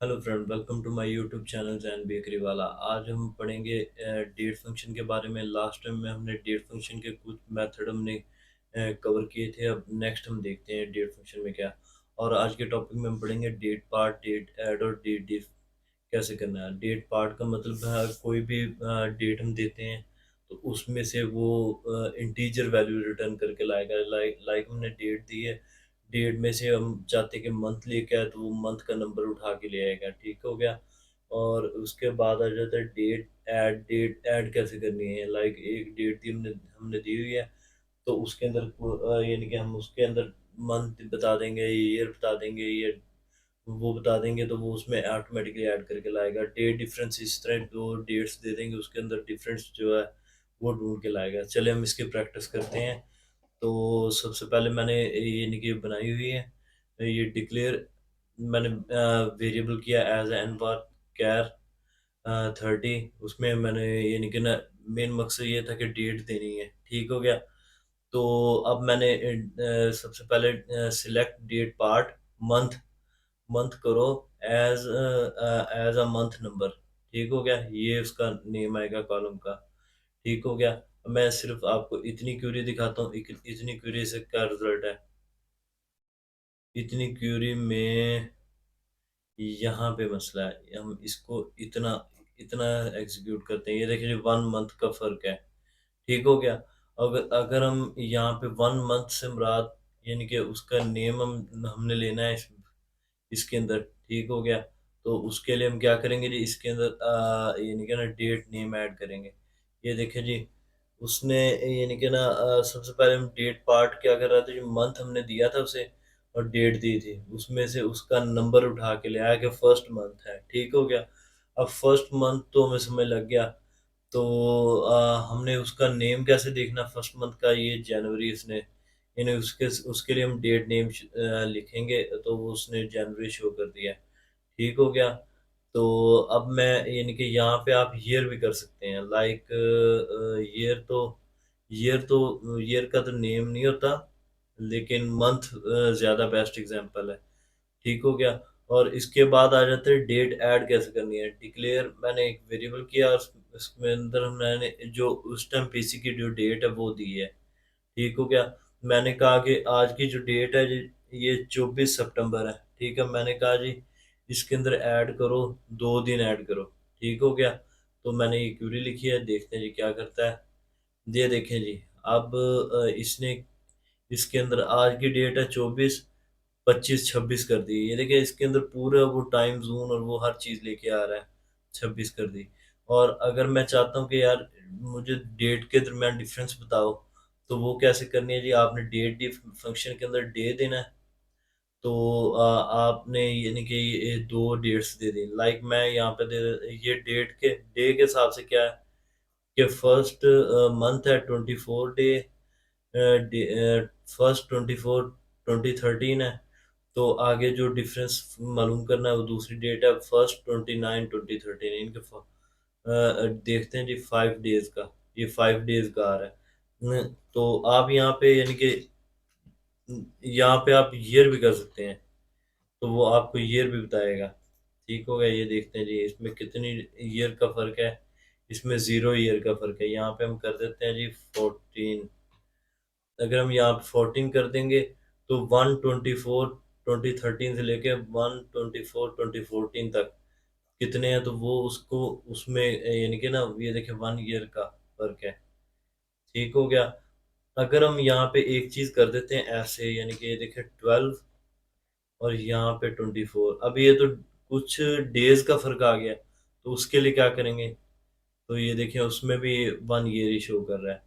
Hello friend, welcome to my YouTube channel Jain bakery वाला। आज हम पढ़ेंगे डेट फंक्शन के बारे में। लास्ट टाइम में हमने डेट फंक्शन के कुछ मेथड हमने कवर किए थे। अब नेक्स्ट हम देखते हैं डेट फंक्शन में क्या। और आज के टॉपिक में हम पढ़ेंगे डेट पार्ट, डेट ऐड और डेट डिफ कैसे करना है। डेट पार्ट का मतलब है कोई भी डेट हम देते हैं तो उसमें से वो इंटीजर वैल्यू रिटर्न करके लाएगा। लाइक हमने डेट दी है, डेट में से हम चाहते हैं कि मंथ लेके आए तो वो मंथ का नंबर उठा के ले आएगा। ठीक हो गया। और उसके बाद आ जाता है डेट ऐड। डेट ऐड कैसे करनी है, लाइक एक डेट दी हमने हमने दी हुई है तो उसके अंदर यानी कि हम उसके अंदर मंथ बता देंगे, ईयर बता देंगे, ईयर वो बता देंगे तो वो उसमें ऑटोमेटिकली ऐड करके लाएगा। डेट डिफरेंस इस तरह दो डेट्स दे देंगे, उसके अंदर डिफरेंस जो है वो ढूंढ के लाएगा। चले हम इसकी प्रैक्टिस करते हैं। तो सबसे पहले मैंने ये यानी कि बनाई हुई है ये डिक्लेयर। मैंने वेरिएबल किया एज एन बार कैर 30। उसमें मैंने यानी कि ना मेन मकसद ये था कि डेट देनी है। ठीक हो गया। तो अब मैंने सबसे पहले select date part month. Month करो as as a month number. ठीक हो गया, ये उसका नेम आएगा कॉलम का। ठीक हो गया। मैं सिर्फ आपको इतनी क्यूरी दिखाता हूँ, इतनी क्यूरी से क्या रिजल्ट है। इतनी क्यूरी में यहाँ पे मसला है, हम इसको इतना इतना एग्जीक्यूट करते हैं। ये देखिए जी, 1 मंथ का फर्क है। ठीक हो गया। अगर अगर हम यहाँ पे 1 मंथ से मुराद यानी कि उसका नेम हमने लेना है इसके अंदर। ठीक हो गया। तो उसके लिए हम क्या करेंगे जी, इसके अंदर यानी कि ना डेट नेम ऐड करेंगे। ये देखिए जी, उसने यानी कि ना सबसे पहले हम डेट पार्ट क्या कर रहा था, जो मंथ हमने दिया था उसे और डेट दी थी, उसमें से उसका नंबर उठा के ले आया कि फर्स्ट मंथ है। ठीक हो गया। अब फर्स्ट मंथ तो हमें समझ लग गया। तो हमने उसका नेम कैसे देखना फर्स्ट मंथ का, ये जनवरी इसने यानी उसके उसके लिए हम डेट नेम लिखेंगे तो वो उसने जनवरी शो कर दिया। ठीक हो गया। तो अब मैं यानी कि यहाँ पे आप ईयर भी कर सकते हैं, लाइक ईयर का तो नेम नहीं होता, लेकिन मंथ ज़्यादा बेस्ट एग्जांपल है। ठीक हो गया। और इसके बाद आ जाते हैं डेट ऐड कैसे करनी है। डिक्लेयर मैंने एक वेरिएबल किया, उसमें अंदर मैंने जो उस टाइम पीसी की जो डेट है वो दी है। ठीक हो गया। मैंने कहा कि आज की जो डेट है जी, ये 24 सितंबर है। ठीक है, मैंने कहा जी इसके अंदर ऐड करो, 2 दिन ऐड करो। ठीक हो गया। तो मैंने ये क्यूरी लिखी है, देखते हैं जी क्या करता है। ये देखें जी, अब इसने इसके अंदर आज की डेट है 24, 25, 26 कर दी। ये देखिए इसके अंदर पूरा वो टाइम जोन और वो हर चीज लेके आ रहा है। 26 कर दी। और अगर मैं चाहता हूँ कि यार मुझे डेट के दरमियान डिफरेंस बताओ, तो वो कैसे करनी है जी, आपने डेट डी फंक्शन के अंदर डे देना है। तो आपने यानी कि ये 2 डेट्स दे दी। लाइक मैं यहाँ पे ये डेट के डे के हिसाब से क्या है कि फर्स्ट मंथ है 24 डे, फर्स्ट 24 2013 है। तो आगे जो डिफरेंस मालूम करना है वो दूसरी डेट है फर्स्ट 29 2013। इनके देखते हैं जी 5 डेज का, ये 5 डेज का आ रहा है। तो आप यहाँ पे यानी कि यहाँ पे आप ईयर भी कर सकते हैं, तो वो आपको ईयर भी बताएगा। ठीक हो गया। ये देखते हैं जी इसमें कितनी ईयर का फर्क है। इसमें 0 ईयर का फर्क है। यहाँ पे हम कर देते हैं जी 14। अगर हम यहाँ पे 14 कर देंगे तो 124 2013 से लेके 124 2014 तक कितने हैं, तो वो उसको उसमें यानी कि ना ये देखिए 1 ईयर का फर्क है। ठीक हो गया। अगर हम यहाँ पे एक चीज कर देते हैं ऐसे, यानी कि ये देखिए 12 और यहाँ पे 24, अब ये तो कुछ डेज का फर्क आ गया, तो उसके लिए क्या करेंगे। तो ये देखिए उसमें भी 1 ईयर ही शो कर रहा है।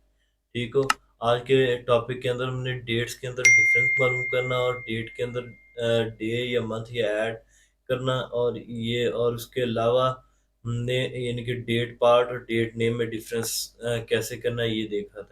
ठीक हो। आज के टॉपिक के अंदर हमने डेट्स के अंदर डिफरेंस मालूम करना और डेट के अंदर डे या मंथ या ऐड करना, और ये और उसके अलावा हमने यानी कि डेट पार्ट और डेट नेम में डिफरेंस कैसे करना है ये देखा था।